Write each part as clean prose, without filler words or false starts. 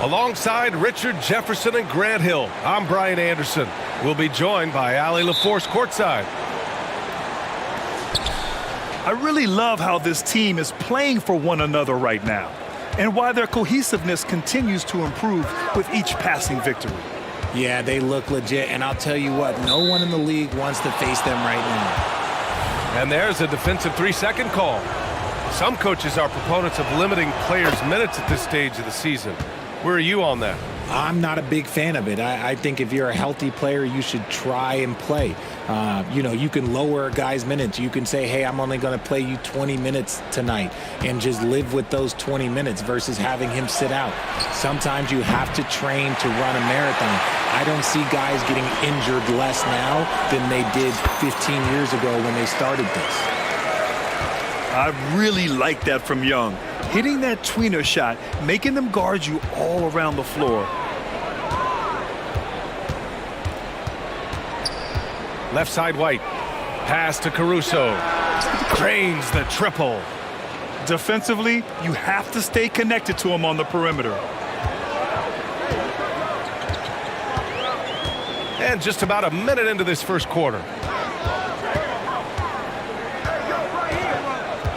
Alongside Richard Jefferson and Grant Hill, I'm Brian Anderson. We'll be joined by Allie LaForce courtside. I really love how this team is playing for one another right now, and why their cohesiveness continues to improve with each passing victory. Yeah, they look legit, and I'll tell you what, no one in the league wants to face them right now. And there's a defensive 3-second call. Some coaches are proponents of limiting players' minutes at this stage of the season. Where are you on that? I'm not a big fan of it. I think if you're a healthy player, you should try and play. You can lower a guy's minutes. You can say, hey, I'm only going to play you 20 minutes tonight and just live with those 20 minutes versus having him sit out. Sometimes you have to train to run a marathon. I don't see guys getting injured less now than they did 15 years ago when they started this. I really like that from Young. Hitting that tweener shot, making them guard you all around the floor. Left side White. Pass to Caruso. Drains the triple. Defensively, you have to stay connected to him on the perimeter. And just about a minute into this first quarter.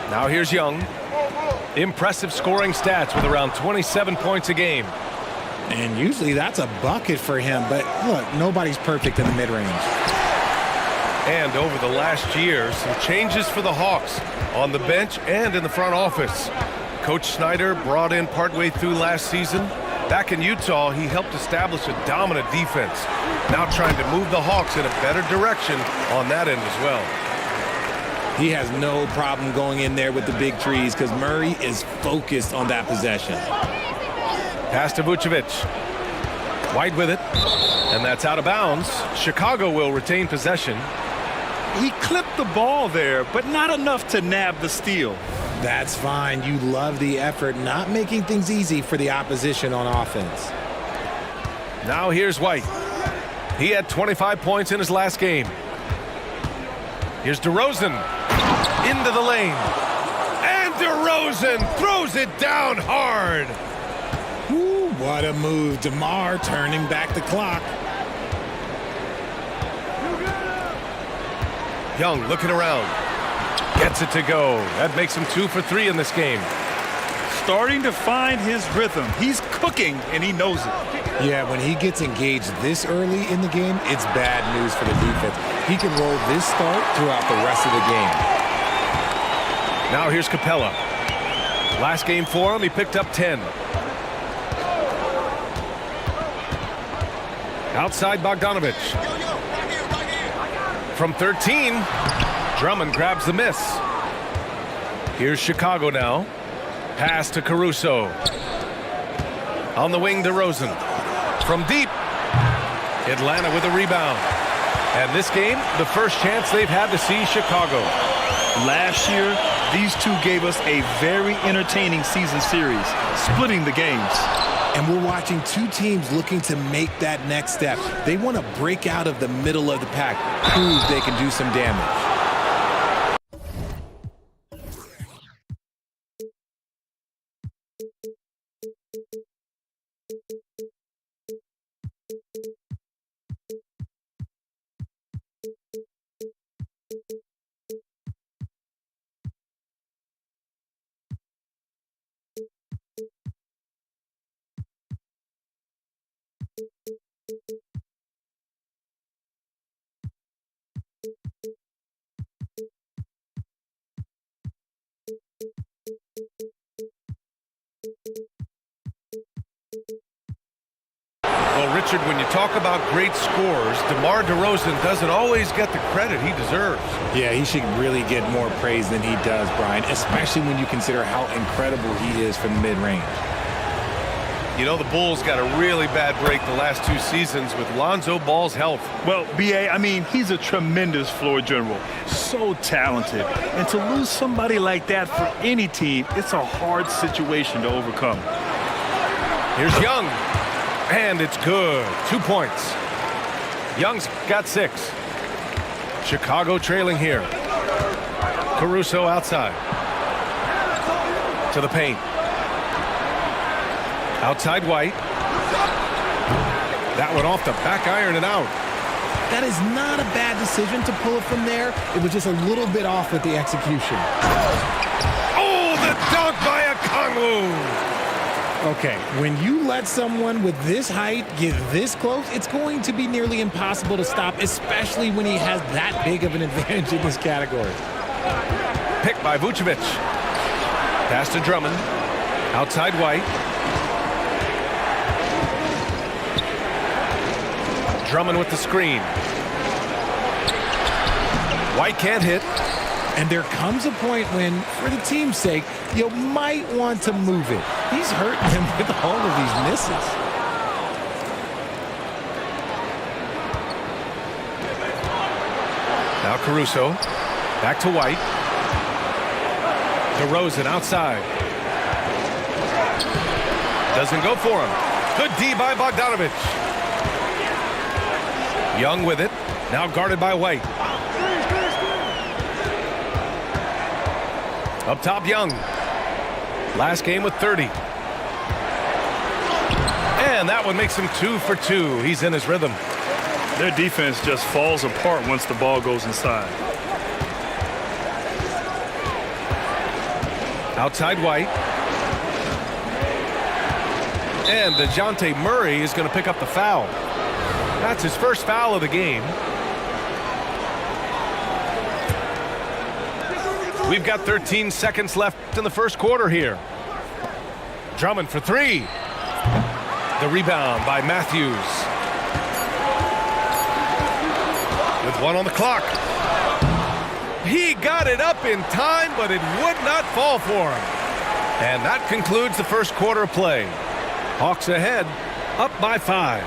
Now here's Young. Impressive scoring stats with around 27 points a game. And usually that's a bucket for him, but look, nobody's perfect in the mid-range. And over the last year, some changes for the Hawks on the bench and in the front office. Coach Snyder brought in partway through last season. Back in Utah, he helped establish a dominant defense. Now trying to move the Hawks in a better direction on that end as well. He has no problem going in there with the big trees because Murray is focused on that possession. Pass to Vucevic. White with it. And that's out of bounds. Chicago will retain possession. He clipped the ball there, but not enough to nab the steal. That's fine. You love the effort, not making things easy for the opposition on offense. Now here's White. He had 25 points in his last game. Here's DeRozan into the lane. And DeRozan throws it down hard. Ooh, what a move. DeMar turning back the clock. Young looking around. Gets it to go. That makes him 2 for 3 in this game. Starting to find his rhythm. He's cooking, and he knows it. Yeah, when he gets engaged this early in the game, it's bad news for the defense. He can roll this start throughout the rest of the game. Now here's Capella. Last game for him, he picked up 10. Outside Bogdanovic. From 13, Drummond grabs the miss. Here's Chicago now. Pass to Caruso. On the wing, DeRozan. From deep. Atlanta with a rebound. And this game, the first chance they've had to see Chicago. Last year, these two gave us a very entertaining season series, splitting the games. And we're watching two teams looking to make that next step. They want to break out of the middle of the pack, prove they can do some damage. Well, Richard, when you talk about great scores, DeMar DeRozan doesn't always get the credit he deserves. Yeah, he should really get more praise than he does, Brian, especially when you consider how incredible he is from the mid-range. You know, the Bulls got a really bad break the last 2 seasons with Lonzo Ball's health. Well, B.A., I mean, he's a tremendous floor general. So talented. And to lose somebody like that for any team, it's a hard situation to overcome. Here's Young. And it's good. 2 points. Young's got 6. Chicago trailing here. Caruso outside. To the paint. Outside White. That one off the back iron and out. That is not a bad decision to pull it from there. It was just a little bit off with the execution. Oh, the dunk by Okongwu. Okay, when you let someone with this height get this close, it's going to be nearly impossible to stop, especially when he has that big of an advantage in this category. Picked by Vucevic. Pass to Drummond. Outside White. Drummond with the screen. White can't hit. And there comes a point when, for the team's sake, you might want to move it. He's hurting him with all of these misses. Now Caruso. Back to White. DeRozan outside. Doesn't go for him. Good D by Bogdanovic. Young with it. Now guarded by White. Up top, Young. Last game with 30. And that one makes him 2 for 2. He's in his rhythm. Their defense just falls apart once the ball goes inside. Outside White. And DeJounte Murray is going to pick up the foul. That's his first foul of the game. We've got 13 seconds left in the first quarter here. Drummond for three. The rebound by Matthews. With one on the clock. He got it up in time, but it would not fall for him. And that concludes the first quarter of play. Hawks ahead, up by 5.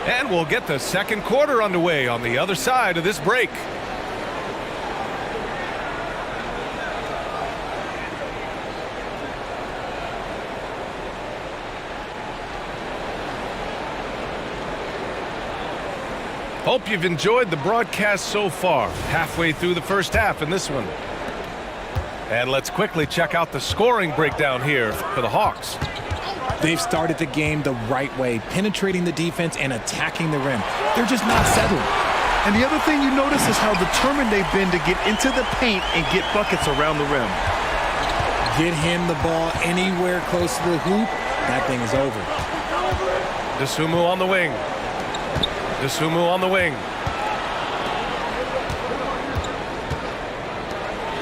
And we'll get the second quarter underway on the other side of this break. Hope you've enjoyed the broadcast so far. Halfway through the first half in this one. And let's quickly check out the scoring breakdown here for the Hawks. They've started the game the right way, penetrating the defense and attacking the rim. They're just not settling. And the other thing you notice is how determined they've been to get into the paint and get buckets around the rim. Get him the ball anywhere close to the hoop, that thing is over. Dosunmu on the wing. Dosunmu on the wing.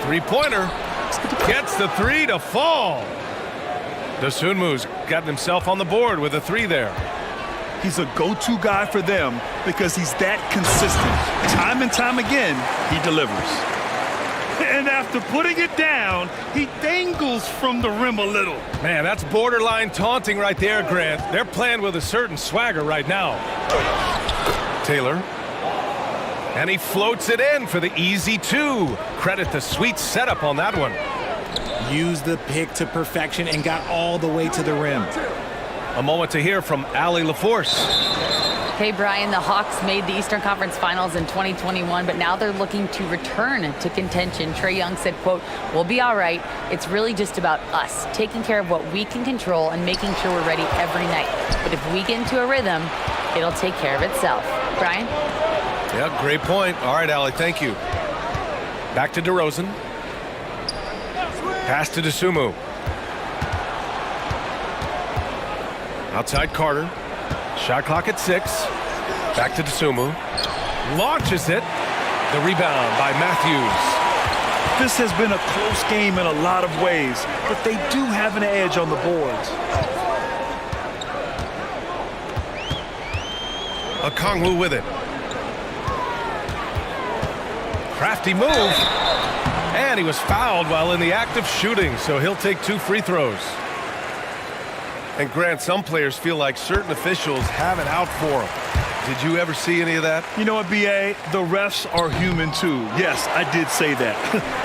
Three-pointer. Gets the three to fall. Dosunmu's gotten himself on the board with a three there. He's a go-to guy for them because he's that consistent. Time and time again, he delivers. And after putting it down, he dangles from the rim a little. Man, that's borderline taunting right there, Grant. They're playing with a certain swagger right now. Taylor. And he floats it in for the easy two. Credit the sweet setup on that one. Used the pick to perfection and got all the way to the rim. A moment to hear from Allie LaForce. Hey, Brian, the Hawks made the Eastern Conference Finals in 2021, but now they're looking to return to contention. Trae Young said, quote, "We'll be all right. It's really just about us, taking care of what we can control and making sure we're ready every night. But if we get into a rhythm, it'll take care of itself." Brian? Yeah, great point. All right, Allie, thank you. Back to DeRozan. Pass to Dosunmu. Outside Carter. Shot clock at 6. Back to Dosunmu. Launches it. The rebound by Matthews. This has been a close game in a lot of ways, but they do have an edge on the boards. Okongwu with it. Crafty move. And he was fouled while in the act of shooting, so he'll take 2 free throws. And Grant, some players feel like certain officials have it out for them. Did you ever see any of that? You know what, B.A.? The refs are human too. Yes, I did say that.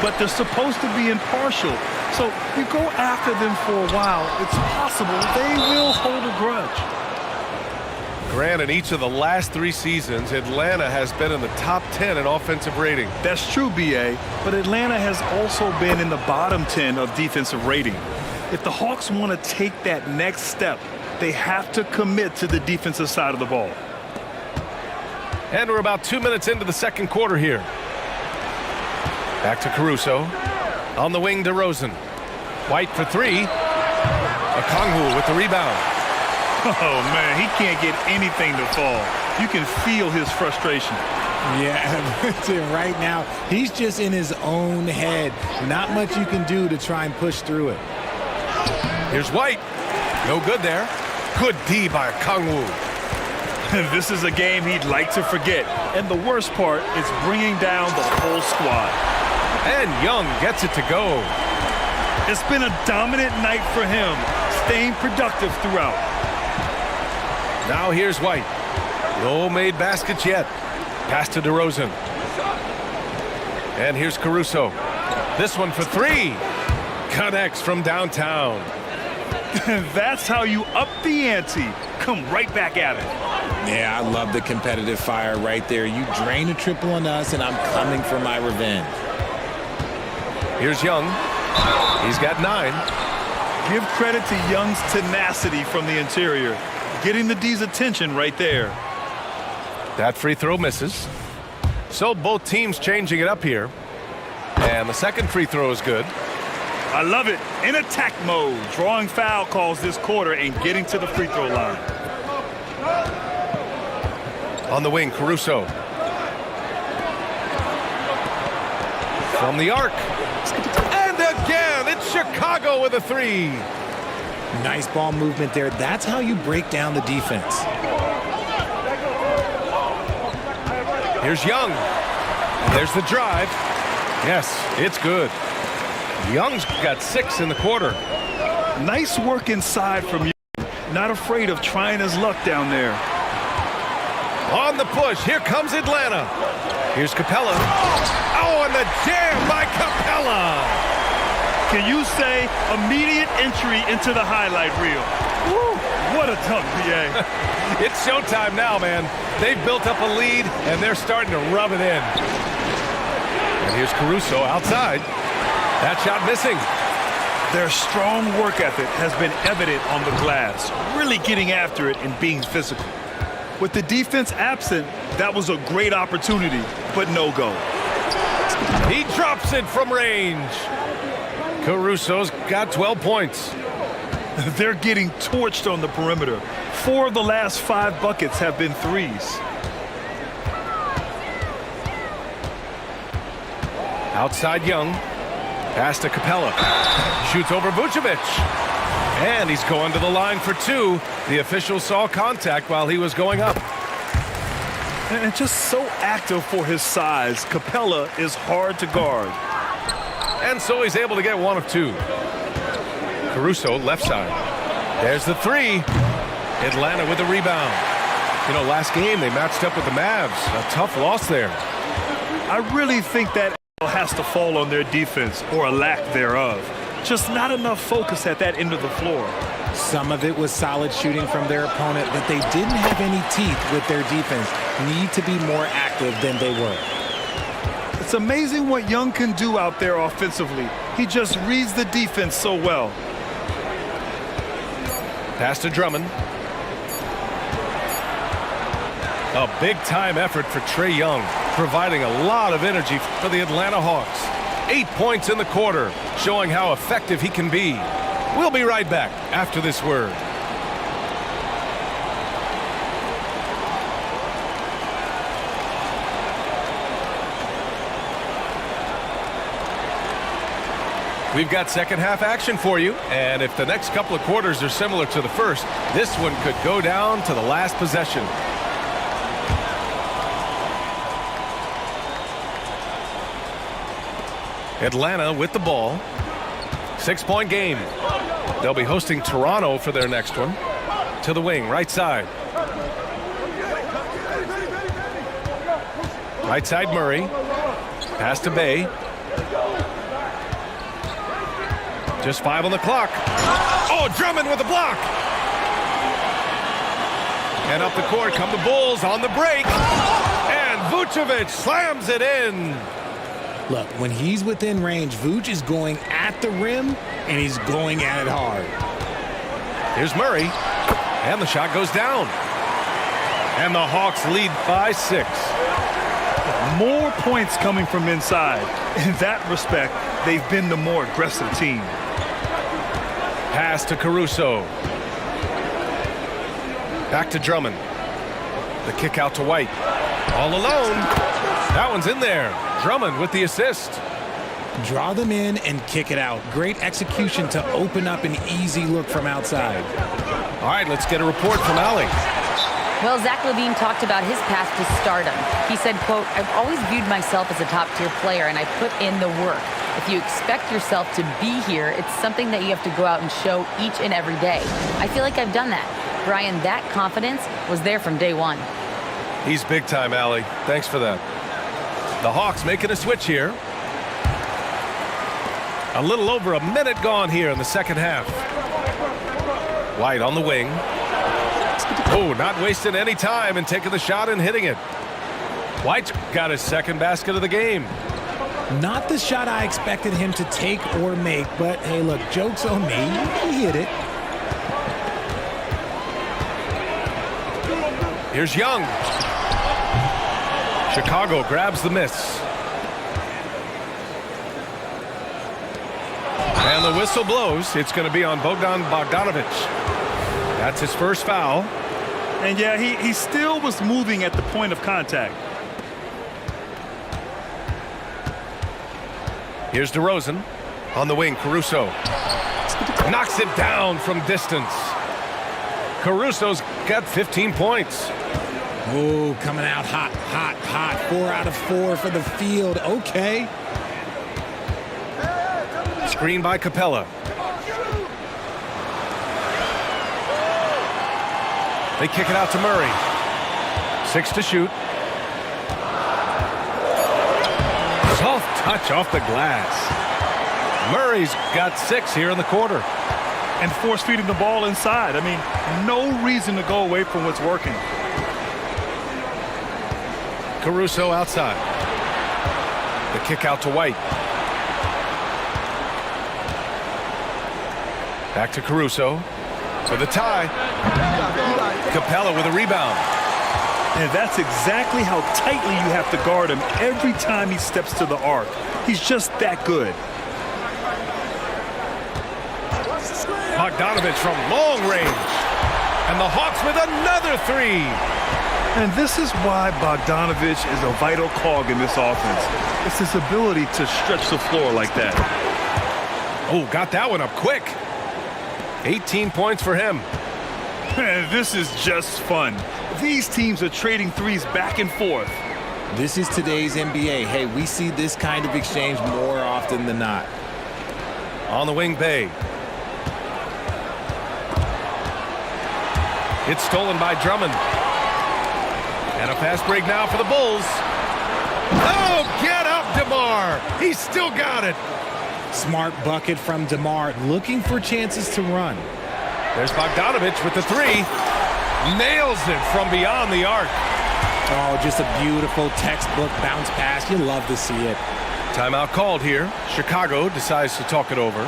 But they're supposed to be impartial. So you go after them for a while, it's possible they will hold a grudge. Grant, in each of the last 3 seasons, Atlanta has been in the top 10 in offensive rating. That's true, B.A., but Atlanta has also been in the bottom 10 of defensive rating. If the Hawks want to take that next step, They have to commit to the defensive side of the ball. And we're about 2 minutes into the second quarter here. Back to Caruso. On the wing, DeRozan. White for three. Okongwu with the rebound. Oh, man, he can't get anything to fall. You can feel his frustration. Yeah, right now, he's just in his own head. Not much you can do to try and push through it. Here's White. No good there. Good D by Okongwu. This is a game he'd like to forget. And the worst part is bringing down the whole squad. And Young gets it to go. It's been a dominant night for him, staying productive throughout. Now here's White. No made baskets yet. Pass to DeRozan. And here's Caruso. This one for three. Connects from downtown. That's how you up the ante. Come right back at it. Yeah, I love the competitive fire right there. You drain a triple on us, and I'm coming for my revenge. Here's Young. He's got 9. Give credit to Young's tenacity from the interior. Getting the D's attention right there. That free throw misses. So both teams changing it up here. And the second free throw is good. I love it. In attack mode, drawing foul calls this quarter and getting to the free throw line. On the wing, Caruso. From the arc. And again, it's Chicago with a three. Nice ball movement there. That's how you break down the defense. Here's Young. There's the drive. Yes, it's good. Young's got 6 in the quarter. Nice work inside from Young. Not afraid of trying his luck down there. On the push, here comes Atlanta. Here's Capella. Oh, and the jam by Capella. Can you say immediate entry into the highlight reel? Woo, what a dunk, PA. It's showtime now, man. They've built up a lead, and they're starting to rub it in. And here's Caruso outside. That shot missing. Their strong work ethic has been evident on the glass, really getting after it and being physical. With the defense absent, that was a great opportunity, but no go. He drops it from range. Caruso's got 12 points. They're getting torched on the perimeter. 4 of the last 5 buckets have been threes. Outside Young. Pass to Capella. Shoots over Vucevic. And he's going to the line for 2. The official saw contact while he was going up. And just so active for his size, Capella is hard to guard. And so he's able to get 1 of 2. Caruso, left side. There's the 3. Atlanta with the rebound. You know, last game they matched up with the Mavs. A tough loss there. I really think that has to fall on their defense, or a lack thereof. Just not enough focus at that end of the floor. Some of it was solid shooting from their opponent, but they didn't have any teeth with their defense. Need to be more active than they were. It's amazing what Young can do out there offensively. He just reads the defense so well. Pass to Drummond. A big-time effort for Trae Young, providing a lot of energy for the Atlanta Hawks. 8 points in the quarter, showing how effective he can be. We'll be right back after this word. We've got second half action for you, and if the next couple of quarters are similar to the first, this one could go down to the last possession. Atlanta with the ball. 6-point game. They'll be hosting Toronto for their next one. To the wing, right side. Right side Murray. Pass to Bay. Just 5 on the clock. Oh, Drummond with a block. And up the court come the Bulls on the break. And Vucevic slams it in. Look, when he's within range, Vooch is going at the rim, and he's going at it hard. Here's Murray. And the shot goes down. And the Hawks lead by 6. More points coming from inside. In that respect, they've been the more aggressive team. Pass to Caruso. Back to Drummond. The kick out to White. All alone. That one's in there. Drummond with the assist. Draw them in and kick it out. Great execution to open up an easy look from outside. All right, let's get a report from Allie. Well, Zach LaVine talked about his path to stardom. He said, quote, "I've always viewed myself as a top-tier player, and I put in the work. If you expect yourself to be here, it's something that you have to go out and show each and every day. I feel like I've done that." Brian, that confidence was there from day one. He's big time, Allie. Thanks for that. The Hawks making a switch here. A little over a minute gone here in the second half. White on the wing. Oh, not wasting any time and taking the shot and hitting it. White's got his second basket of the game. Not the shot I expected him to take or make, but hey, look, joke's on me. He hit it. Here's Young. Chicago grabs the miss. And the whistle blows. It's going to be on Bogdan Bogdanovic. That's his first foul. And yeah, he still was moving at the point of contact. Here's DeRozan. On the wing, Caruso. Knocks it down from distance. Caruso's got 15 points. Oh, coming out hot, hot, hot. 4 out of 4 for the field. Okay. Screen by Capella. They kick it out to Murray. 6 to shoot. Soft touch off the glass. Murray's got 6 here in the quarter. And force feeding the ball inside. I mean, no reason to go away from what's working. Caruso outside. The kick out to White. Back to Caruso for the tie. Capella with a rebound. And that's exactly how tightly you have to guard him every time he steps to the arc. He's just that good. Bogdanovic from long range. And the Hawks with another 3. And this is why Bogdanovic is a vital cog in this offense. It's his ability to stretch the floor like that. Oh, got that one up quick. 18 points for him. And this is just fun. These teams are trading threes back and forth. This is today's NBA. Hey, we see this kind of exchange more often than not. On the wing, Bay. It's stolen by Drummond. And a fast break now for the Bulls. Oh, get up, DeMar. He's still got it. Smart bucket from DeMar, looking for chances to run. There's Bogdanovic with the 3. Nails it from beyond the arc. Oh, just a beautiful textbook bounce pass. You love to see it. Timeout called here. Chicago decides to talk it over.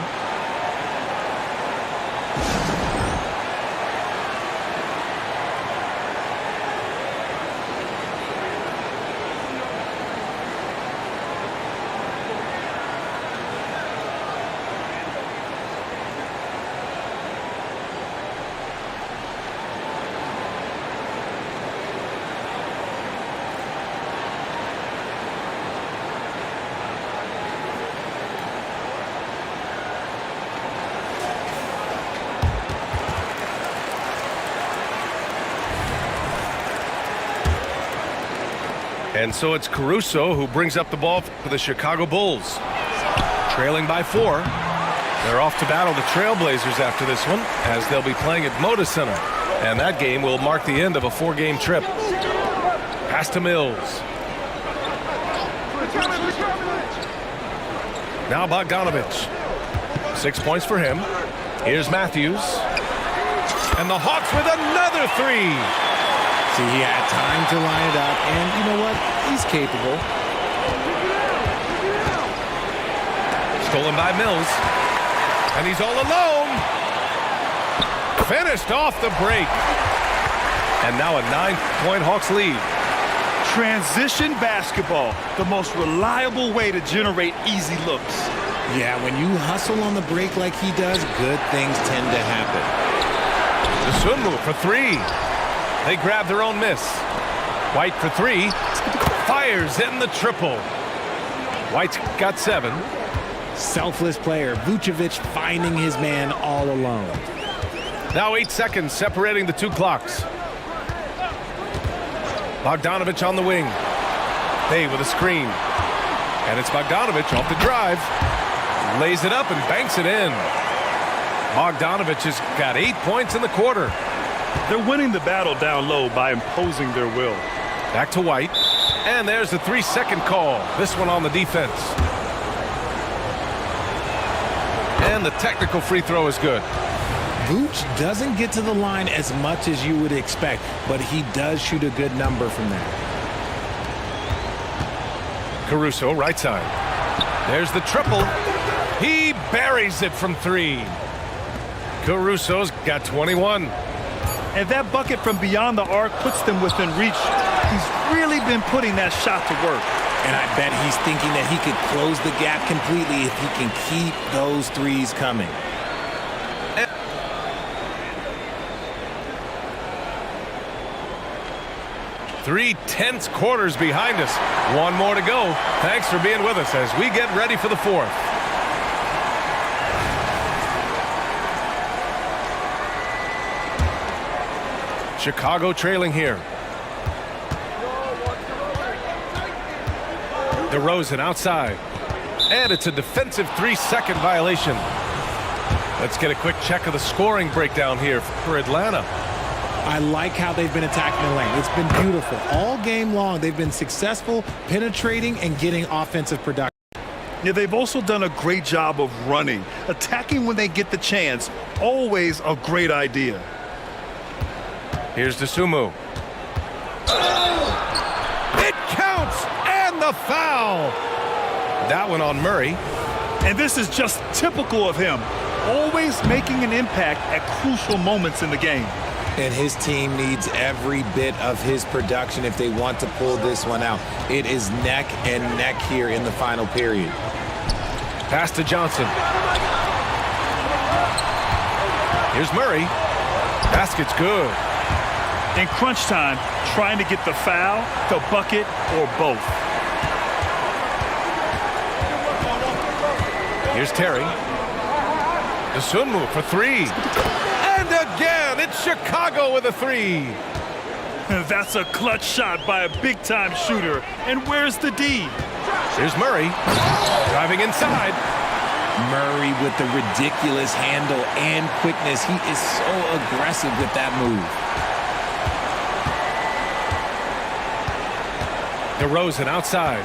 And so it's Caruso who brings up the ball for the Chicago Bulls. Trailing by 4. They're off to battle the Trailblazers after this one, as they'll be playing at Moda Center. And that game will mark the end of a 4-game trip. Pass to Mills. Now Bogdanovic. 6 points for him. Here's Matthews. And the Hawks with another 3. See, he had time to line it up, and you know what? He's capable. Stolen by Mills. And he's all alone. finished off the break. And now a 9-point Hawks lead. Transition basketball, the most reliable way to generate easy looks. Yeah, when you hustle on the break like he does, good things tend to happen. The swim move for three. They grab their own miss. White for three. Fires in the triple. White's got 7. Selfless player. Vucevic finding his man all alone. Now 8 seconds separating the two clocks. Bogdanovich on the wing. They with a screen. And it's Bogdanovich off the drive. Lays it up and banks it in. Bogdanovich has got 8 points in the quarter. They're winning the battle down low by imposing their will. Back to White. And there's the 3-second call. This one on the defense. And the technical free throw is good. Vooch doesn't get to the line as much as you would expect, but he does shoot a good number from there. Caruso, right side. There's the triple. He buries it from 3. Caruso's got 21. And that bucket from beyond the arc puts them within reach. He's really been putting that shot to work. And I bet he's thinking that he could close the gap completely if he can keep those threes coming. 3 tense quarters behind us. One more to go. Thanks for being with us as we get ready for the 4th. Chicago trailing here. DeRozan outside. And it's a defensive 3-second violation. Let's get a quick check of the scoring breakdown here for Atlanta. I like how they've been attacking the lane. It's been beautiful. All game long, they've been successful penetrating and getting offensive production. Yeah, they've also done a great job of running. Attacking when they get the chance, always a great idea. Here's Dosunmu. It counts, and the foul. That one on Murray. And this is just typical of him, always making an impact at crucial moments in the game. And his team needs every bit of his production if they want to pull this one out. It is neck and neck here in the final period. Pass to Johnson. Here's Murray. Basket's good. In crunch time, trying to get the foul, the bucket, or both. Here's Terry. Dosunmu for 3. And again, it's Chicago with a 3. That's a clutch shot by a big-time shooter. And where's the D? Here's Murray. Driving inside. Murray with the ridiculous handle and quickness. He is so aggressive with that move. DeRozan outside.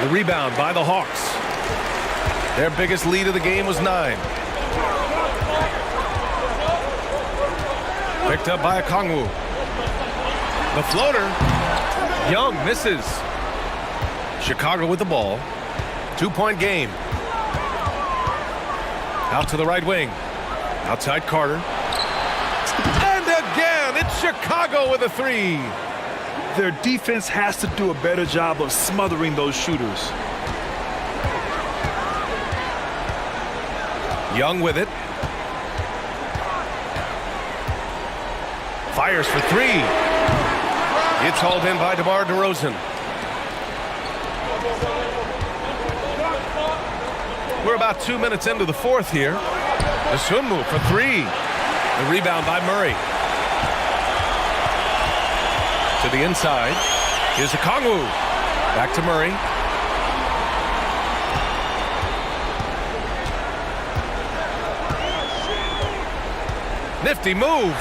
The rebound by the Hawks. Their biggest lead of the game was 9. Picked up by Okongwu. The floater. Young misses. Chicago with the ball. 2-point game. Out to the right wing. Outside Carter. And again, it's Chicago with a 3. Their defense has to do a better job of smothering those shooters. Young with it. Fires for 3. It's hauled in by DeMar DeRozan. We're about 2 minutes into the 4th here. Dosunmu for 3. The rebound by Murray. To the inside. Here's Okongwu. Back to Murray. Nifty move.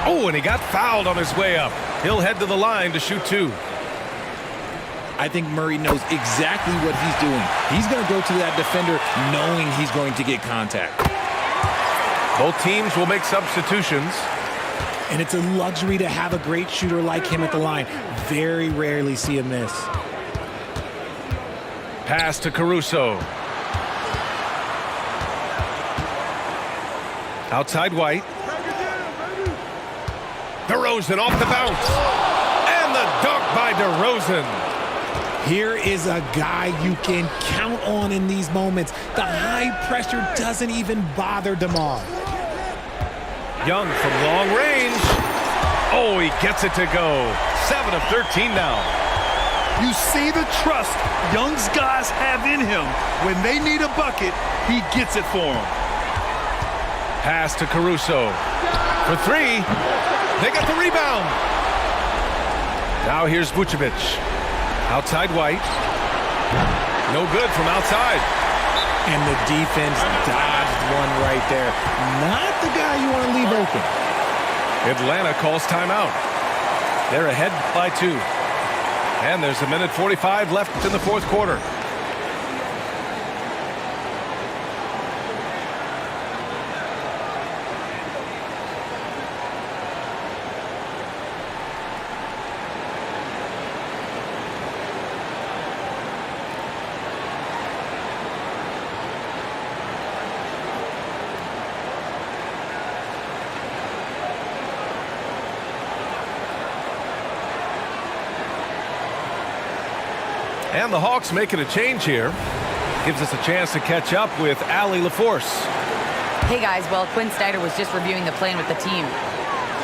Oh, and he got fouled on his way up. He'll head to the line to shoot 2. I think Murray knows exactly what he's doing. He's going to go to that defender knowing he's going to get contact. Both teams will make substitutions. And it's a luxury to have a great shooter like him at the line. Very rarely see a miss. Pass to Caruso. Outside White. DeRozan off the bounce. And the dunk by DeRozan. Here is a guy you can count on in these moments. The high pressure doesn't even bother DeMar. Young from long range. Oh, he gets it to go. 7 of 13 now. You see the trust Young's guys have in him. When they need a bucket, he gets it for them. Pass to Caruso. For 3. They got the rebound. Now here's Vucevic. Outside White. No good from outside. And the defense dodged one right there. Not the guy you want to leave open. Atlanta calls timeout. They're ahead by 2. And there's 1:45 left in the fourth quarter. And the Hawks making a change here. Gives us a chance to catch up with Allie LaForce. Hey guys, well, Quinn Snyder was just reviewing the plan with the team.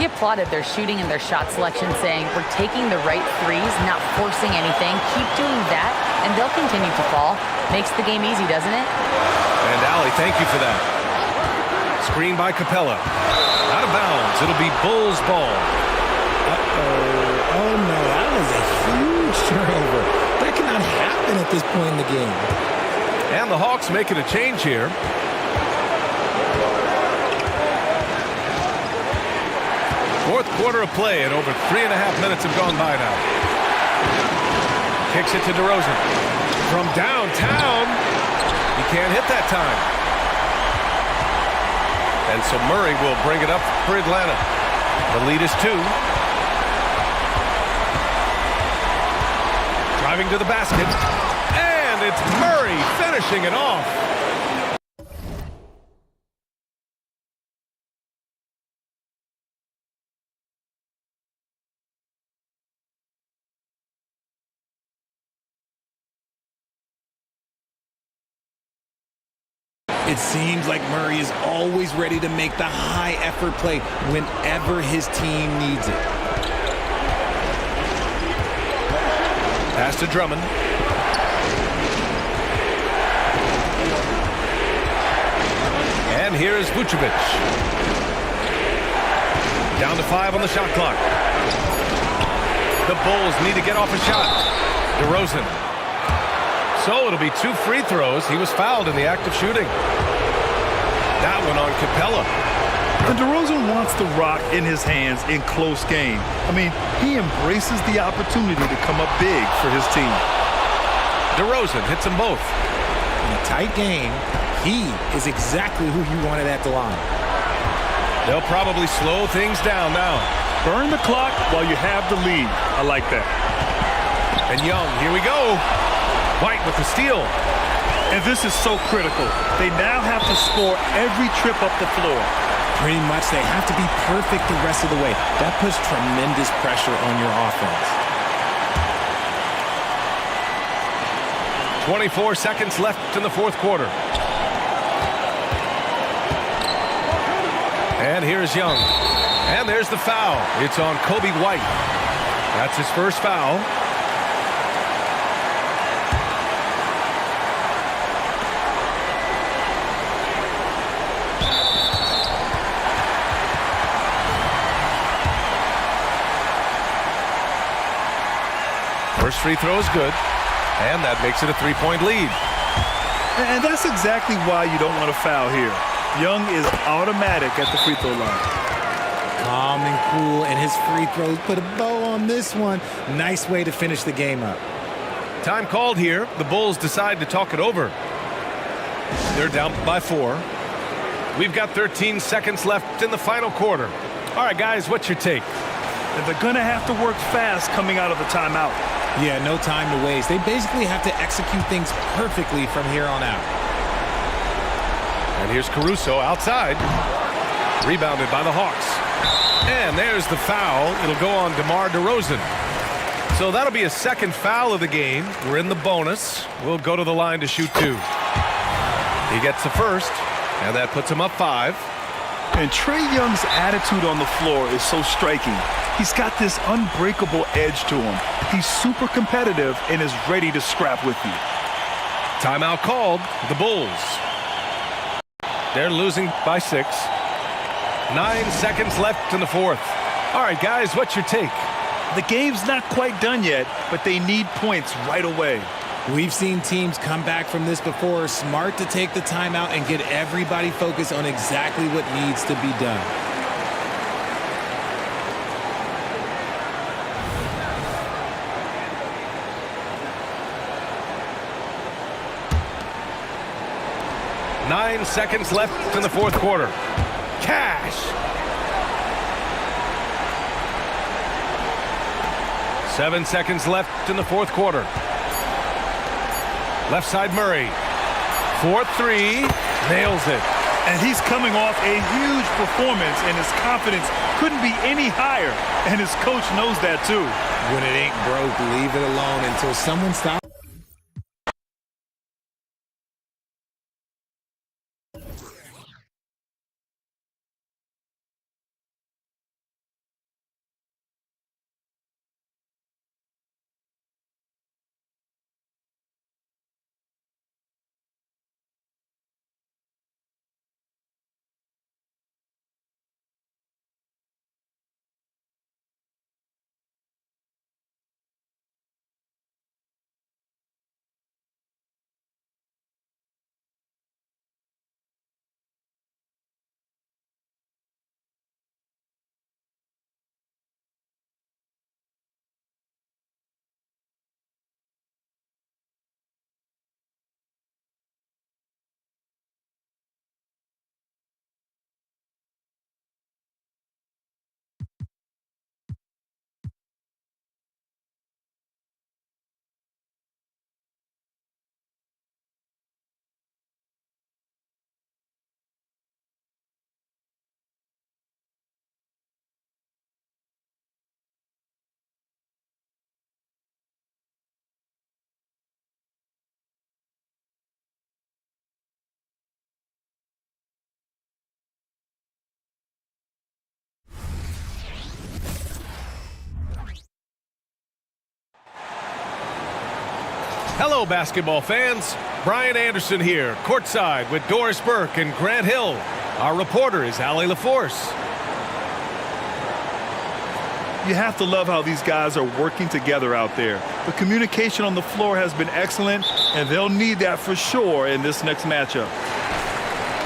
He applauded their shooting and their shot selection, saying, "We're taking the right threes, not forcing anything. Keep doing that, and they'll continue to fall." Makes the game easy, doesn't it? And Allie, thank you for that. Screen by Capella. Out of bounds. It'll be Bulls ball. Oh no, that was a huge turnover. That cannot happen at this point in the game. And the Hawks making a change here. Fourth quarter of play, and over 3.5 minutes have gone by now. Kicks it to DeRozan. From downtown, he can't hit that time. And so Murray will bring it up for Atlanta. The lead is 2. Driving to the basket. And it's Murray finishing it off. It seems like Murray is always ready to make the high-effort play whenever his team needs it. Pass to Drummond. And here's Vucevic. Down to 5 on the shot clock. The Bulls need to get off a shot. DeRozan. So it'll be 2 free throws. He was fouled in the act of shooting. That one on Capella. And DeRozan wants the rock in his hands in close game. I mean, he embraces the opportunity to come up big for his team. DeRozan hits them both. In a tight game, he is exactly who you wanted at the line. They'll probably slow things down now. Burn the clock while you have the lead. I like that. And Young, here we go. White with the steal. And this is so critical. They now have to score every trip up the floor. Pretty much, they have to be perfect the rest of the way. That puts tremendous pressure on your offense. 24 seconds left in the fourth quarter. And here's Young. And there's the foul. It's on Kobe White. That's his first foul. First free throw is good, and that makes it a 3-point lead. And that's exactly why you don't want to foul here. Young is automatic at the free throw line. Calm and cool, and his free throws put a bow on this one. Nice way to finish the game up. Time called here. The Bulls decide to talk it over. They're down by 4. We've got 13 seconds left in the final quarter. All right, guys, what's your take? And they're going to have to work fast coming out of the timeout. Yeah, no time to waste. They basically have to execute things perfectly from here on out. And here's Caruso outside. Rebounded by the Hawks. And there's the foul. It'll go on DeMar DeRozan. So that'll be a second foul of the game. We're in the bonus. We'll go to the line to shoot 2. He gets the first, and that puts him up 5. And Trae Young's attitude on the floor is so striking. He's got this unbreakable edge to him. He's super competitive and is ready to scrap with you. Timeout called. The Bulls. They're losing by 6. 9 seconds left in the fourth. All right, guys, what's your take? The game's not quite done yet, but they need points right away. We've seen teams come back from this before. Smart to take the timeout and get everybody focused on exactly what needs to be done. Nine seconds left in the fourth quarter. Cash. 7 seconds left in the fourth quarter. Left side Murray. 4-3. Nails it. And he's coming off a huge performance, and his confidence couldn't be any higher. And his coach knows that too. When it ain't broke, leave it alone until someone stops. Hello, basketball fans. Brian Anderson here, courtside with Doris Burke and Grant Hill. Our reporter is Allie LaForce. You have to love how these guys are working together out there. The communication on the floor has been excellent, and they'll need that for sure in this next matchup.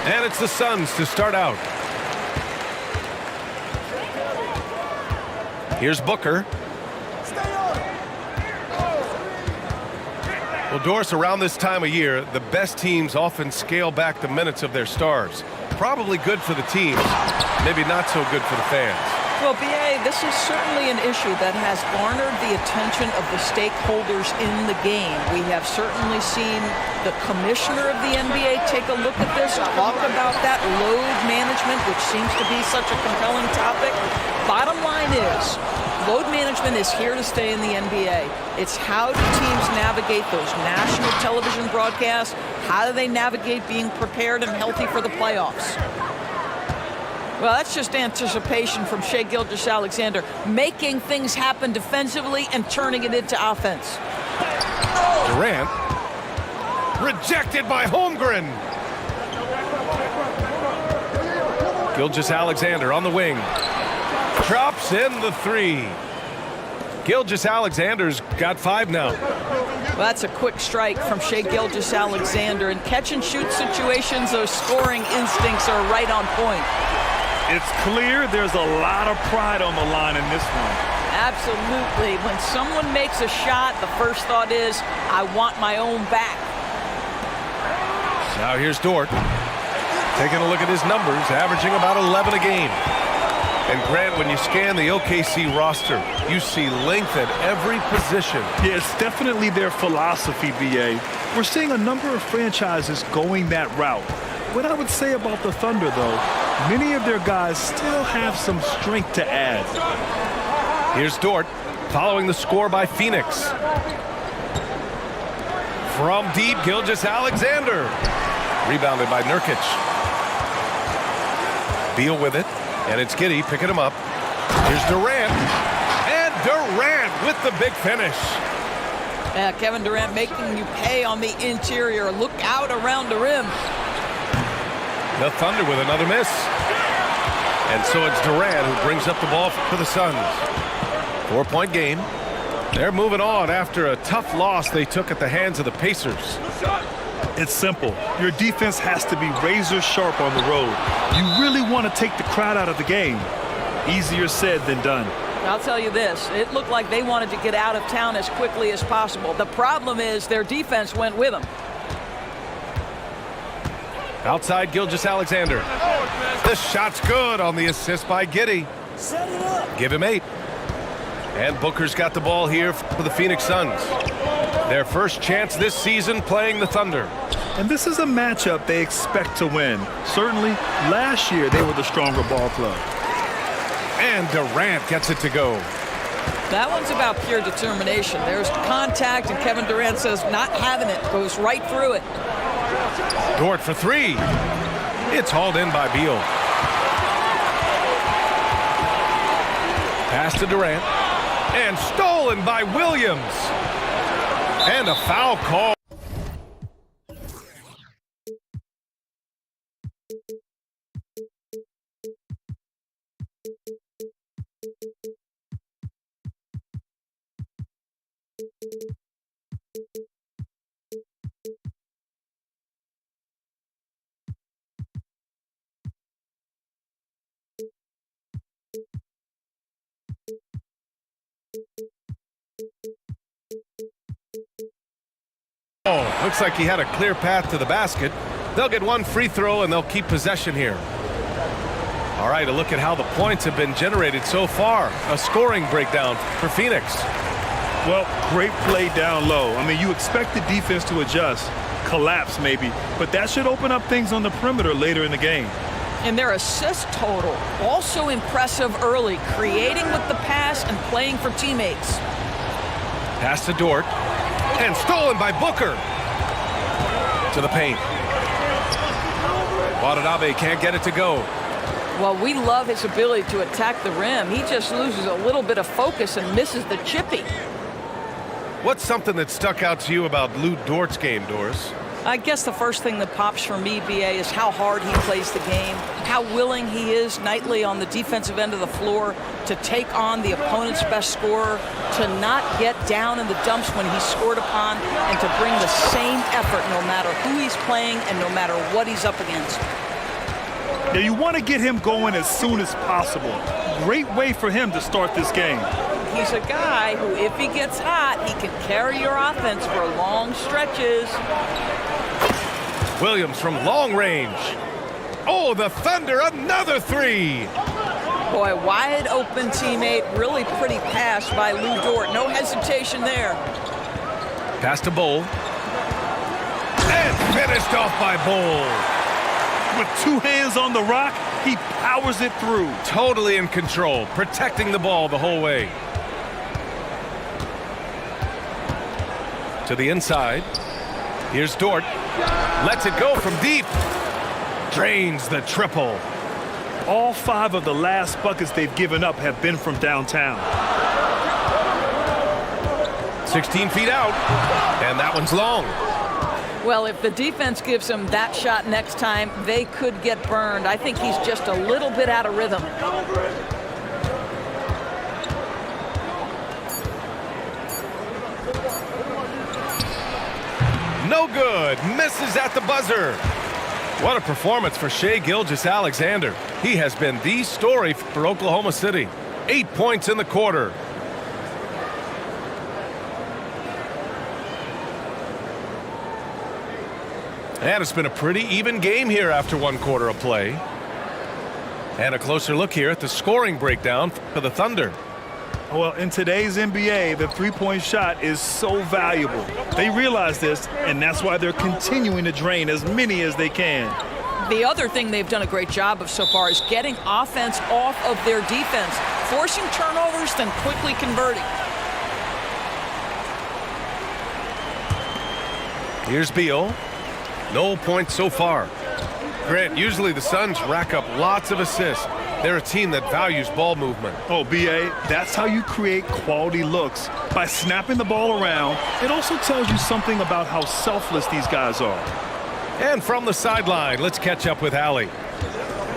And it's the Suns to start out. Here's Booker. Well, Doris, around this time of year, the best teams often scale back the minutes of their stars. Probably good for the teams, maybe not so good for the fans. Well, B.A., this is certainly an issue that has garnered the attention of the stakeholders in the game. We have certainly seen the commissioner of the NBA take a look at this, talk about that load management, which seems to be such a compelling topic. Bottom line is, load management is here to stay in the NBA. It's how do teams navigate those national television broadcasts? How do they navigate being prepared and healthy for the playoffs? Well, that's just anticipation from Shai Gilgeous-Alexander, making things happen defensively and turning it into offense. Durant, rejected by Holmgren. Gilgeous-Alexander on the wing. Drops in the 3. Gilgeous-Alexander's got 5 now. Well, that's a quick strike from Shai Gilgeous-Alexander. In catch-and-shoot situations, those scoring instincts are right on point. It's clear there's a lot of pride on the line in this one. Absolutely. When someone makes a shot, the first thought is, I want my own back. Now here's Dort. Taking a look at his numbers, averaging about 11 a game. And Grant, when you scan the OKC roster, you see length at every position. Yeah, it's definitely their philosophy, BA. We're seeing a number of franchises going that route. What I would say about the Thunder, though, many of their guys still have some strength to add. Here's Dort following the score by Phoenix. From deep, Gilgeous-Alexander. Rebounded by Nurkic. Beal with it, and it's Giddey picking him up. Here's Durant, and Durant with the big finish. Yeah, Kevin Durant making you pay on the interior. Look out around the rim. The Thunder with another miss. And so it's Durant who brings up the ball for the Suns. 4-point game. They're moving on after a tough loss they took at the hands of the Pacers. It's simple. Your defense has to be razor sharp on the road. You really want to take the crowd out of the game. Easier said than done. I'll tell you this, it looked like they wanted to get out of town as quickly as possible. The problem is their defense went with them. Outside Gilgeous-Alexander. The shot's good on the assist by Giddey. Give him 8. And Booker's got the ball here for the Phoenix Suns. Their first chance this season playing the Thunder. And this is a matchup they expect to win. Certainly, last year they were the stronger ball club. And Durant gets it to go. That one's about pure determination. There's contact, and Kevin Durant says not having it, goes right through it. Dort for 3. It's hauled in by Beal. Pass to Durant. And stolen by Williams. And a foul call. Oh, looks like he had a clear path to the basket. They'll get one free throw and they'll keep possession here. All right, a look at how the points have been generated so far. A scoring breakdown for Phoenix. Well, great play down low. I mean, you expect the defense to adjust, collapse maybe, but that should open up things on the perimeter later in the game. And their assist total, also impressive early, creating with the pass and playing for teammates. Pass to Dort. And stolen by Booker. To the paint. Watanabe can't get it to go. Well, we love his ability to attack the rim. He just loses a little bit of focus and misses the chippy. What's something that stuck out to you about Lou Dort's game, Doris? I guess the first thing that pops for me, BA, is how hard he plays the game, how willing he is nightly on the defensive end of the floor to take on the opponent's best scorer, to not get down in the dumps when he's scored upon, and to bring the same effort no matter who he's playing and no matter what he's up against. Yeah, you want to get him going as soon as possible. Great way for him to start this game. He's a guy who, if he gets hot, he can carry your offense for long stretches. Williams from long range. Oh, the Thunder, another 3. Boy, wide open teammate, really pretty pass by Lou Dort. No hesitation there. Pass to Bol. And finished off by Bol. With 2 hands on the rock, he powers it through. Totally in control, protecting the ball the whole way. To the inside. Here's Dort. Lets it go from deep. Drains the triple. All 5 of the last buckets they've given up have been from downtown. 16 feet out. And that one's long. Well, if the defense gives him that shot next time, they could get burned. I think he's just a little bit out of rhythm. No good. Misses at the buzzer. What a performance for Shai Gilgeous-Alexander. He has been the story for Oklahoma City. 8 points in the quarter. And it's been a pretty even game here after 1 quarter of play. And a closer look here at the scoring breakdown for the Thunder. Well, in today's NBA, the three-point shot is so valuable. They realize this, and that's why they're continuing to drain as many as they can. The other thing they've done a great job of so far is getting offense off of their defense, forcing turnovers, then quickly converting. Here's Beal. No points so far. Grant, usually the Suns rack up lots of assists. They're a team that values ball movement. Oh, B.A., that's how you create quality looks, by snapping the ball around. It also tells you something about how selfless these guys are. And from the sideline, let's catch up with Allie.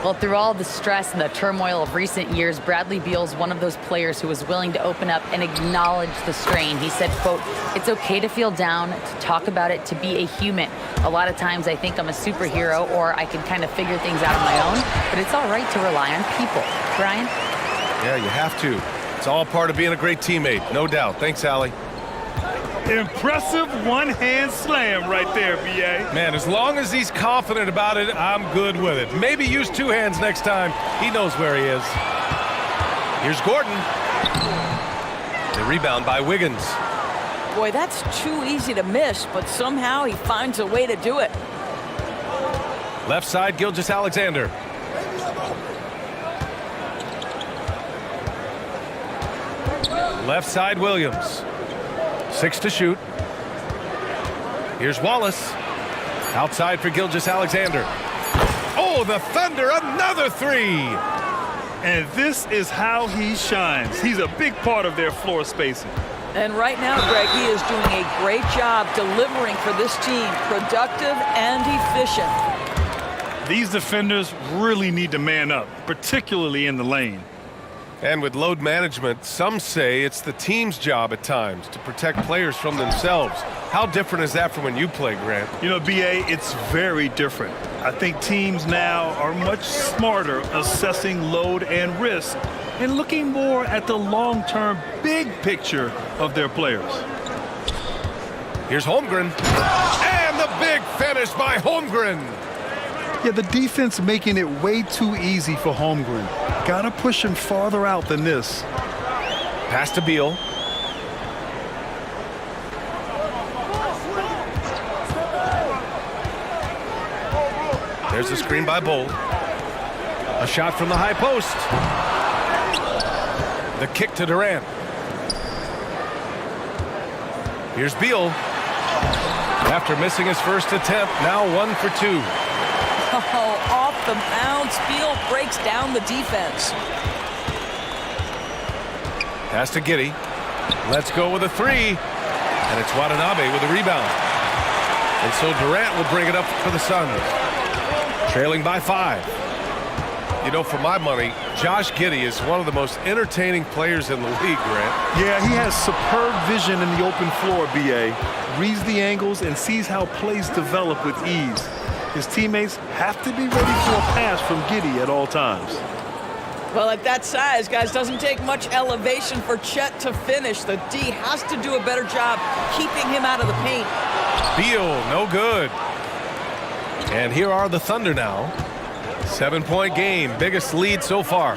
Well, through all the stress and the turmoil of recent years, Bradley Beal's one of those players who was willing to open up and acknowledge the strain. He said, quote, "It's okay to feel down, to talk about it, to be a human. A lot of times I think I'm a superhero or I can kind of figure things out on my own, but it's all right to rely on people." Brian? Yeah, you have to. It's all part of being a great teammate, no doubt. Thanks, Allie. Impressive one-hand slam right there, B.A. Man, as long as he's confident about it, I'm good with it. Maybe use two hands next time. He knows where he is. Here's Gordon. The rebound by Wiggins. Boy, that's too easy to miss, but somehow he finds a way to do it. Left side, Gilgeous-Alexander. Left side, Williams. 6 to shoot. Here's Wallace. Outside for Gilgeous-Alexander. Oh, the Thunder, another three. And this is how he shines. He's a big part of their floor spacing. And right now, Greg, he is doing a great job delivering for this team, productive and efficient. These defenders really need to man up, particularly in the lane. And with load management, some say it's the team's job at times to protect players from themselves. How different is that from when you play, Grant? You know, B.A., it's very different. I think teams now are much smarter assessing load and risk and looking more at the long-term big picture of their players. Here's Holmgren. And the big finish by Holmgren. Yeah, the defense making it way too easy for Holmgren. Gotta push him farther out than this. Pass to Beal. There's the screen by Bolt. A shot from the high post. The kick to Durant. Here's Beal. After missing his first attempt, now 1 for 2. Oh, off the bounce, Beal breaks down the defense. Pass to Giddey. Let's go with a three. And it's Watanabe with a rebound. And so Durant will bring it up for the Suns. Trailing by 5. You know, for my money, Josh Giddey is one of the most entertaining players in the league, Grant. Yeah, he has superb vision in the open floor, B.A. Reads the angles and sees how plays develop with ease. His teammates have to be ready for a pass from Giddey at all times. Well, at that size, guys, doesn't take much elevation for Chet to finish. The D has to do a better job keeping him out of the paint. Beal, no good. And here are the Thunder now. 7-point game, biggest lead so far.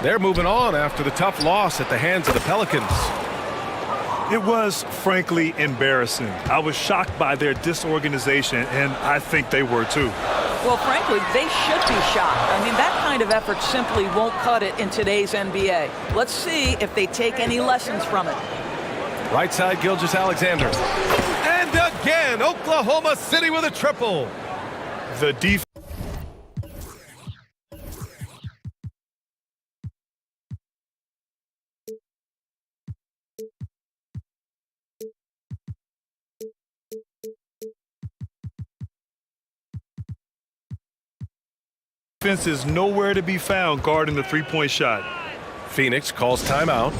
They're moving on after the tough loss at the hands of the Pelicans. It was, frankly, embarrassing. I was shocked by their disorganization, and I think they were too. Well, frankly, they should be shocked. I mean, that kind of effort simply won't cut it in today's NBA. Let's see if they take any lessons from it. Right side, Gilgeous-Alexander. And again, Oklahoma City with a triple. The defense. Defense is nowhere to be found guarding the three-point shot. Phoenix calls timeout.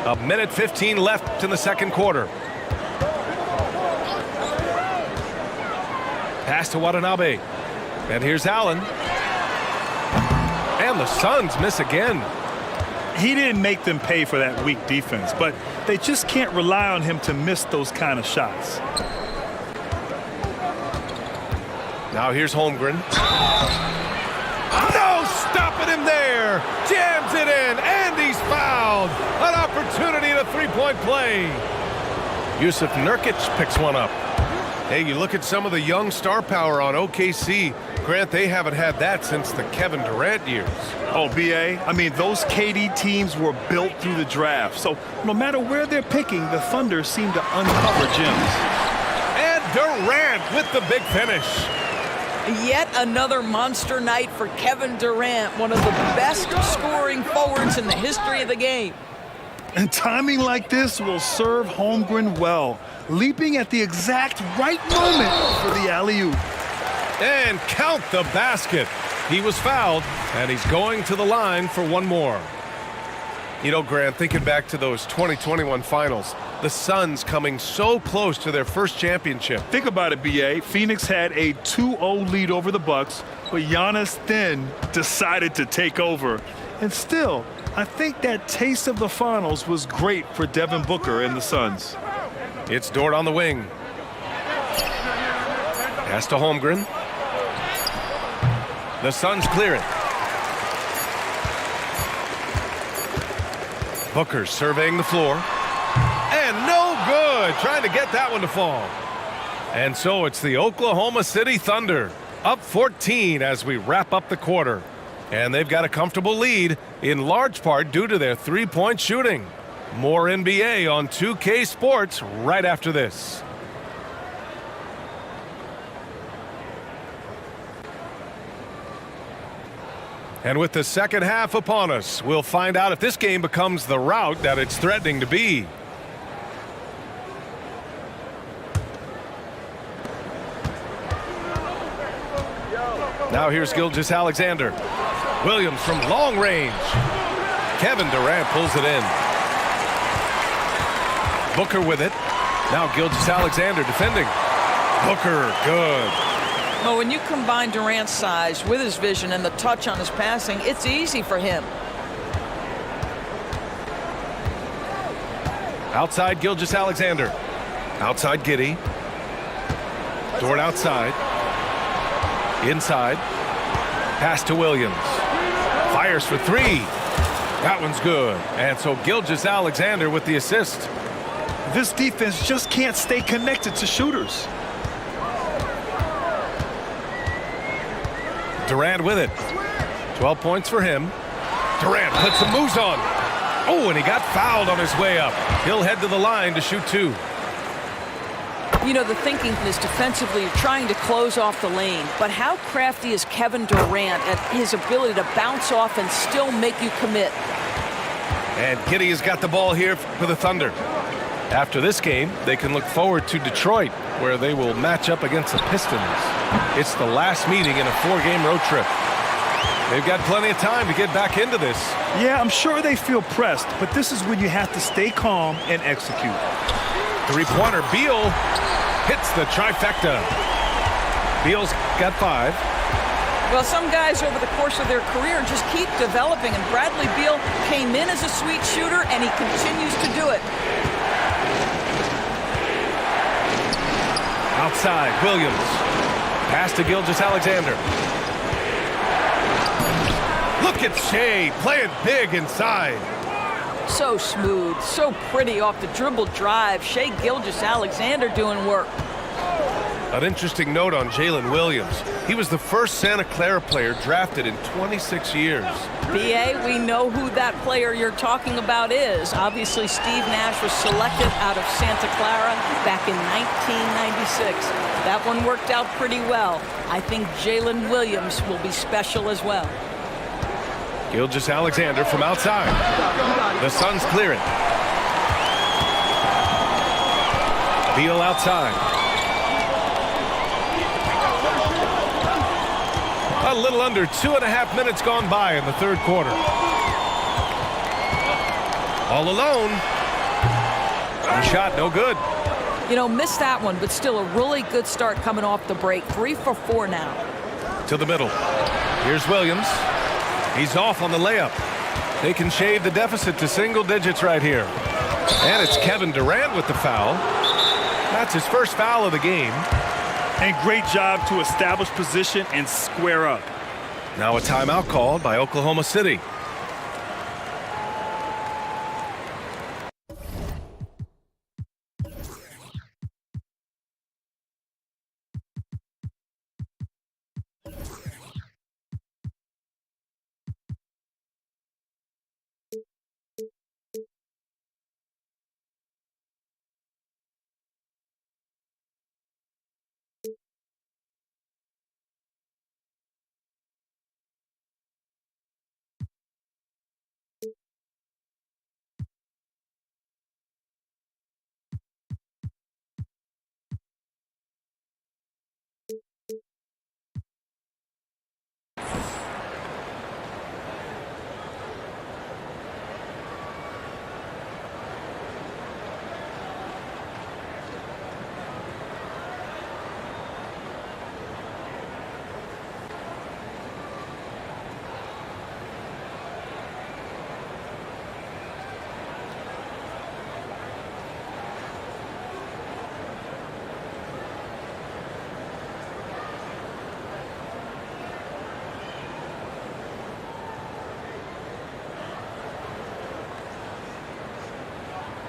A minute 15 left in the second quarter. Pass to Watanabe. And here's Allen. And the Suns miss again. He didn't make them pay for that weak defense, but they just can't rely on him to miss those kind of shots. Now here's Holmgren. No stopping him there. Jams it in, and he's fouled. An opportunity at a three-point play. Yusuf Nurkic picks one up. Hey, you look at some of the young star power on OKC. Grant, they haven't had that since the Kevin Durant years. Oh, B.A., I mean, those KD teams were built through the draft. So no matter where they're picking, the Thunder seem to uncover gems. And Durant with the big finish. Yet another monster night for Kevin Durant, one of the best scoring forwards in the history of the game. And timing like this will serve Holmgren well, leaping at the exact right moment for the alley-oop. And count the basket. He was fouled, and he's going to the line for one more. You know, Grant, thinking back to those 2021 finals, the Suns coming so close to their first championship. Think about it, B.A. Phoenix had a 2-0 lead over the Bucks, but Giannis then decided to take over. And still, I think that taste of the finals was great for Devin Booker and the Suns. It's Dort on the wing. Pass to Holmgren. The Suns clear it. Booker surveying the floor. And no good. Trying to get that one to fall. And so it's the Oklahoma City Thunder up 14 as we wrap up the quarter. And they've got a comfortable lead in large part due to their three-point shooting. More NBA on 2K Sports right after this. And with the second half upon us, we'll find out if this game becomes the rout that it's threatening to be. Now here's Gilgeous-Alexander. Williams from long range. Kevin Durant pulls it in. Booker with it. Now Gilgeous-Alexander defending. Booker, good. Well, when you combine Durant's size with his vision and the touch on his passing, it's easy for him. Outside Gilgeous-Alexander. Outside Giddey. Dort outside. Inside. Pass to Williams. Fires for three. That one's good. And so Gilgeous-Alexander with the assist. This defense just can't stay connected to shooters. Durant with it. 12 points for him. Durant puts some moves on. Oh, and he got fouled on his way up. He'll head to the line to shoot two. You know, the thinking is defensively you're trying to close off the lane, but how crafty is Kevin Durant at his ability to bounce off and still make you commit? And Giddey has got the ball here for the Thunder. After this game, they can look forward to Detroit, where they will match up against the Pistons. It's the last meeting in a 4-game road trip. They've got plenty of time to get back into this. Yeah, I'm sure they feel pressed, but this is when you have to stay calm and execute. Three-pointer, Beal hits the trifecta. Beal's got 5. Well, some guys over the course of their career just keep developing, and Bradley Beal came in as a sweet shooter, and he continues to do it. Outside, Williams. Pass to Gilgeous-Alexander. Look at Shea playing big inside. So smooth, so pretty off the dribble drive. Shea Gilgeous-Alexander doing work. An interesting note on Jalen Williams. He was the first Santa Clara player drafted in 26 years. B.A., we know who that player you're talking about is. Obviously, Steve Nash was selected out of Santa Clara back in 1996. That one worked out pretty well. I think Jalen Williams will be special as well. Gilgeous-Alexander from outside. The Suns clear it. Beal outside. A little under 2.5 minutes gone by in the third quarter. All alone, Shot no good. You know, missed that one, but still a really good start coming off the break. 3 for 4 now. To the middle. Here's Williams. He's off on the layup. They can shave the deficit to single digits right here. And it's Kevin Durant with the foul. That's his first foul of the game. And great job to establish position and square up. Now a timeout called by Oklahoma City.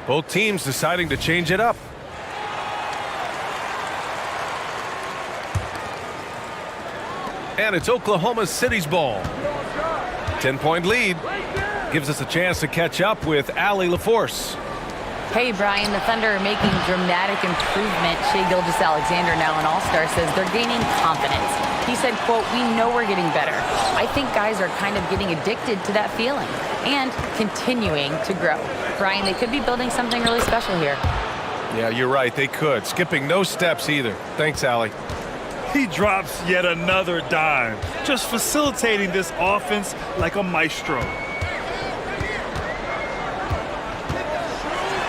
Both teams deciding to change it up. And it's Oklahoma City's ball. 10-point lead gives us a chance to catch up with Allie LaForce. Hey, Brian, the Thunder are making dramatic improvement. Shai Gilgeous-Alexander, now an all-star, says they're gaining confidence. He said, quote, "We know we're getting better. I think guys are kind of getting addicted to that feeling and continuing to grow." Brian, they could be building something really special here. Yeah, you're right. They could. Skipping no steps either. Thanks, Allie. He drops yet another dime, just facilitating this offense like a maestro.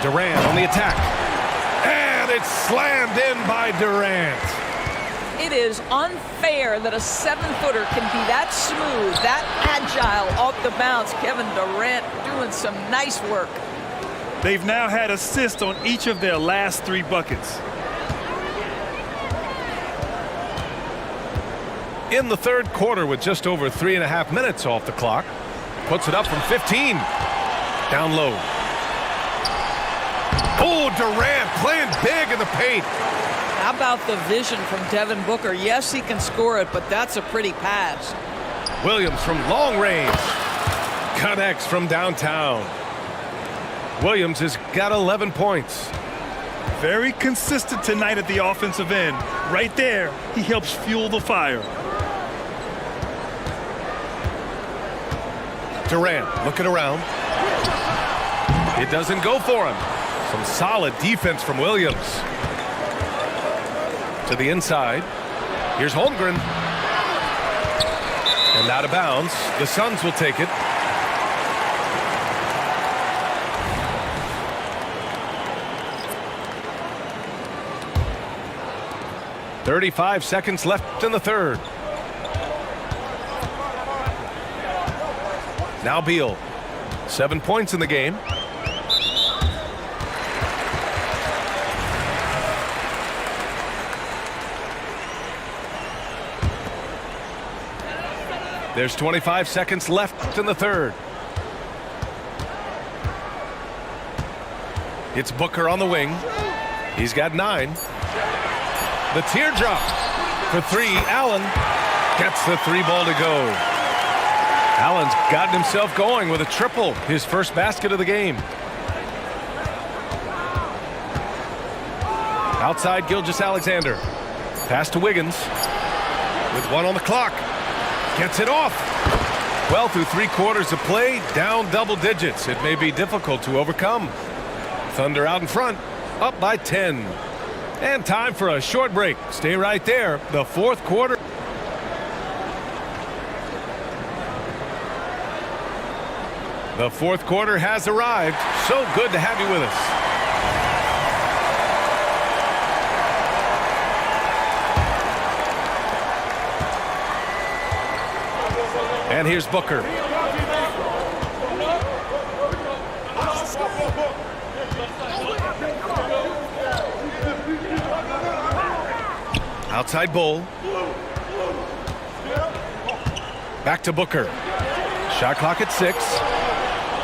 Durant on the attack. And it's slammed in by Durant. It is unfair that a 7-footer can be that smooth, that agile off the bounce. Kevin Durant doing some nice work. They've now had assists on each of their last 3 buckets. In the third quarter with just over 3.5 minutes off the clock. Puts it up from 15. Down low. Oh, Durant playing big in the paint. How about the vision from Devin Booker? Yes, he can score it, but that's a pretty pass. Williams from long range. Connects from downtown. Williams has got 11 points. Very consistent tonight at the offensive end. Right there, he helps fuel the fire. Durant looking around. It doesn't go for him. Some solid defense from Williams. To the inside. Here's Holmgren. And out of bounds. The Suns will take it. .35 seconds left in the third. Now Beal. 7 points in the game. There's 25 seconds left in the third. It's Booker on the wing. He's got 9. The teardrop for 3. Allen gets the 3 ball to go. Allen's gotten himself going with a triple, his first basket of the game. Outside Gilgeous-Alexander. Pass to Wiggins. With 1 on the clock. Gets it off. Well, through 3 quarters of play, down double digits. It may be difficult to overcome. Thunder out in front, up by 10. And time for a short break. Stay right there. The fourth quarter. The fourth quarter has arrived. So good to have you with us. And here's Booker. Outside Bull. Back to Booker. Shot clock at 6.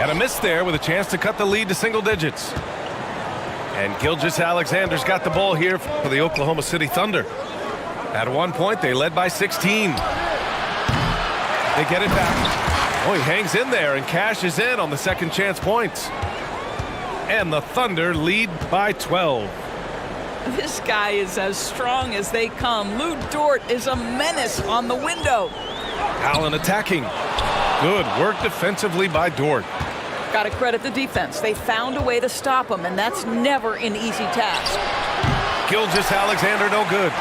And a miss there with a chance to cut the lead to single digits. And Gilgeous-Alexander's got the ball here for the Oklahoma City Thunder. At one point, they led by 16. They get it back. Oh, he hangs in there and cashes in on the second chance points. And the Thunder lead by 12. This guy is as strong as they come. Lou Dort is a menace on the window. Allen attacking. Good work defensively by Dort. Got to credit the defense. They found a way to stop him, and that's never an easy task. Gilgeous-Alexander no good.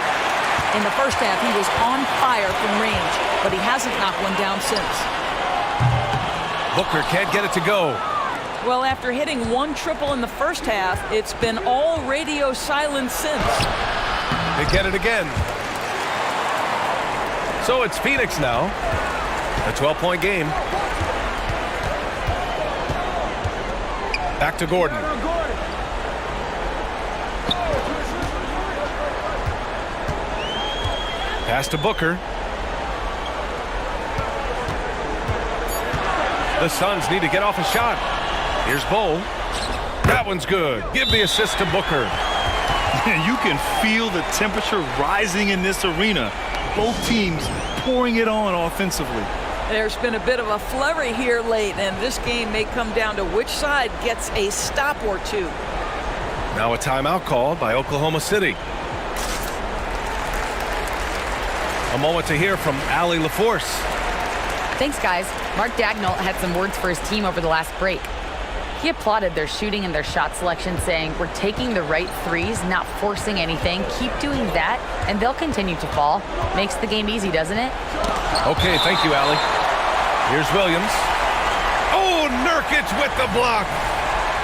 In the first half, he was on fire from range, but he hasn't knocked one down since. Booker can't get it to go. Well, after hitting one triple in the first half, it's been all radio silence since. They get it again. So it's Phoenix now. A 12-point game. Back to Gordon. Pass to Booker. The Suns need to get off a shot. Here's Bull. That one's good. Give the assist to Booker. You can feel the temperature rising in this arena. Both teams pouring it on offensively. There's been a bit of a flurry here late, and this game may come down to which side gets a stop or two. Now a timeout called by Oklahoma City. A moment to hear from Allie LaForce. Thanks, guys. Mark Dagnall had some words for his team over the last break. He applauded their shooting and their shot selection, saying, "We're taking the right threes, not forcing anything. Keep doing that, and they'll continue to fall." Makes the game easy, doesn't it? Okay, thank you, Allie. Here's Williams. Oh, Nurkic with the block.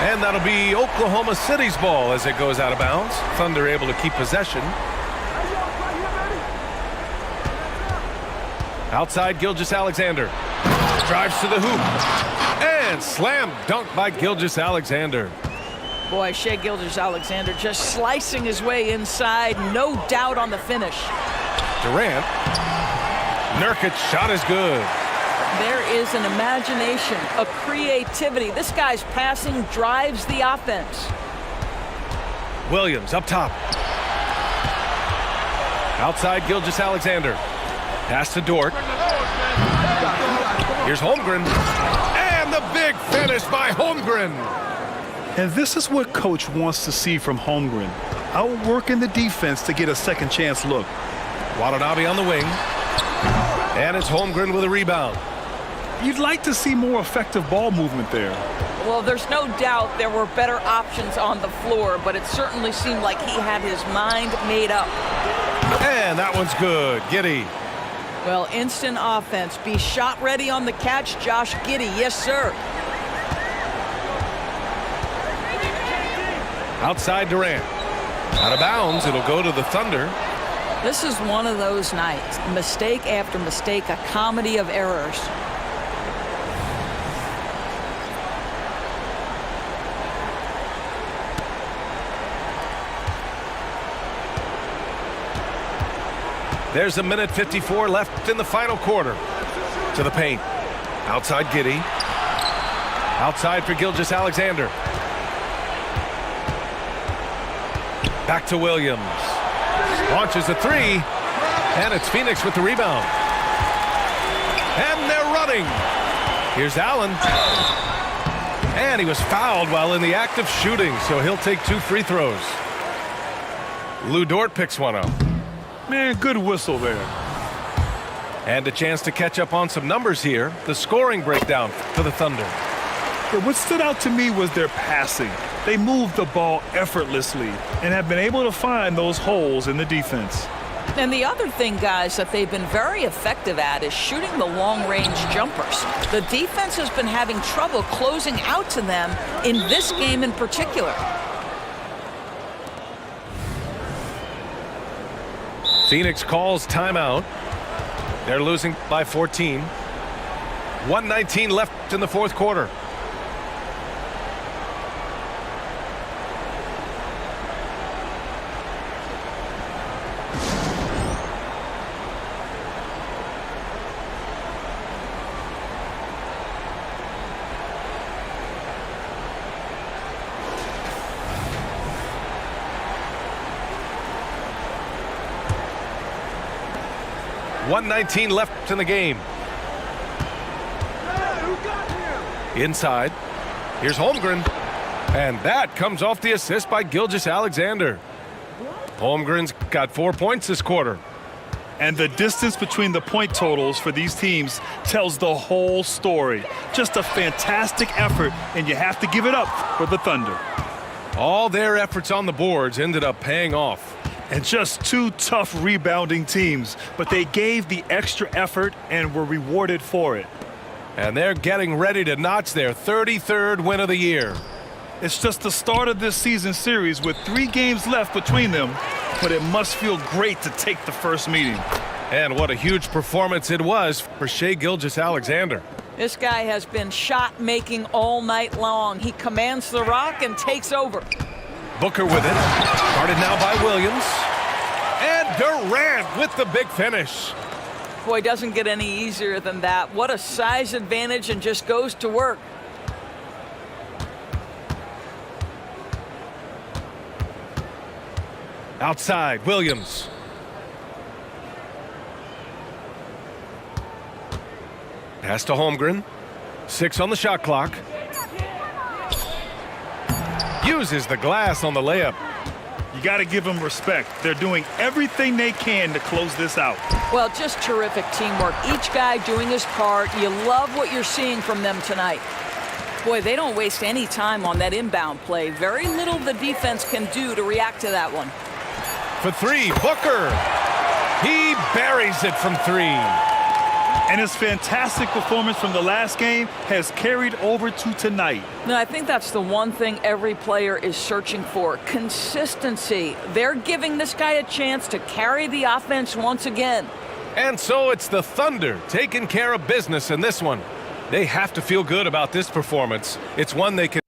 And that'll be Oklahoma City's ball as it goes out of bounds. Thunder able to keep possession. Outside, Gilgeous-Alexander. Drives to the hoop. And slam dunk by Gilgeous-Alexander. Boy, Shai Gilgeous-Alexander just slicing his way inside. No doubt on the finish. Durant. Nurkic shot is good. There is an imagination, a creativity. This guy's passing drives the offense. Williams up top. Outside, Gilgeous-Alexander. Pass to Dort. Here's Holmgren. And the big finish by Holmgren. And this is what Coach wants to see from Holmgren. Outworking the defense to get a second chance look. Watanabe on the wing. And it's Holmgren with a rebound. You'd like to see more effective ball movement there. Well, there's no doubt there were better options on the floor, but it certainly seemed like he had his mind made up. And that one's good. Giddey. Well, instant offense. Be shot ready on the catch, Josh Giddey. Yes, sir. Outside Durant. Out of bounds. It'll go to the Thunder. This is one of those nights. Mistake after mistake, a comedy of errors. There's a minute 54 left in the final quarter. To the paint. Outside Giddey. Outside for Gilgeous-Alexander. Back to Williams. Launches a three. And it's Phoenix with the rebound. And they're running. Here's Allen. And he was fouled while in the act of shooting, so he'll take 2 free throws. Lou Dort picks one up. Man, good whistle there. And a chance to catch up on some numbers here. The scoring breakdown for the Thunder. But what stood out to me was their passing. They moved the ball effortlessly and have been able to find those holes in the defense. And the other thing, guys, that they've been very effective at is shooting the long-range jumpers. The defense has been having trouble closing out to them in this game in particular. Phoenix calls timeout. They're losing by 14. 1:19 left in the fourth quarter. .119 left in the game. Inside. Here's Holmgren. And that comes off the assist by Gilgeous-Alexander. Holmgren's got 4 points this quarter. And the distance between the point totals for these teams tells the whole story. Just a fantastic effort, and you have to give it up for the Thunder. All their efforts on the boards ended up paying off. And just two tough rebounding teams, but they gave the extra effort and were rewarded for it. And they're getting ready to notch their 33rd win of the year. It's just the start of this season series with 3 games left between them, but it must feel great to take the first meeting. And what a huge performance it was for Shai Gilgeous-Alexander. This guy has been shot-making all night long. He commands the rock and takes over. Booker with it. Guarded now by Williams. And Durant with the big finish. Boy, it doesn't get any easier than that. What a size advantage, and just goes to work. Outside, Williams. Pass to Holmgren. 6 on the shot clock. Uses the glass on the layup. You got to give them respect. They're doing everything they can to close this out. Well, just terrific teamwork. Each guy doing his part. You love what you're seeing from them tonight. Boy, they don't waste any time on that inbound play. Very little the defense can do to react to that one. For 3, Booker. He buries it from 3. And his fantastic performance from the last game has carried over to tonight. No, I think that's the one thing every player is searching for. Consistency. They're giving this guy a chance to carry the offense once again. And so it's the Thunder taking care of business in this one. They have to feel good about this performance. It's one they can.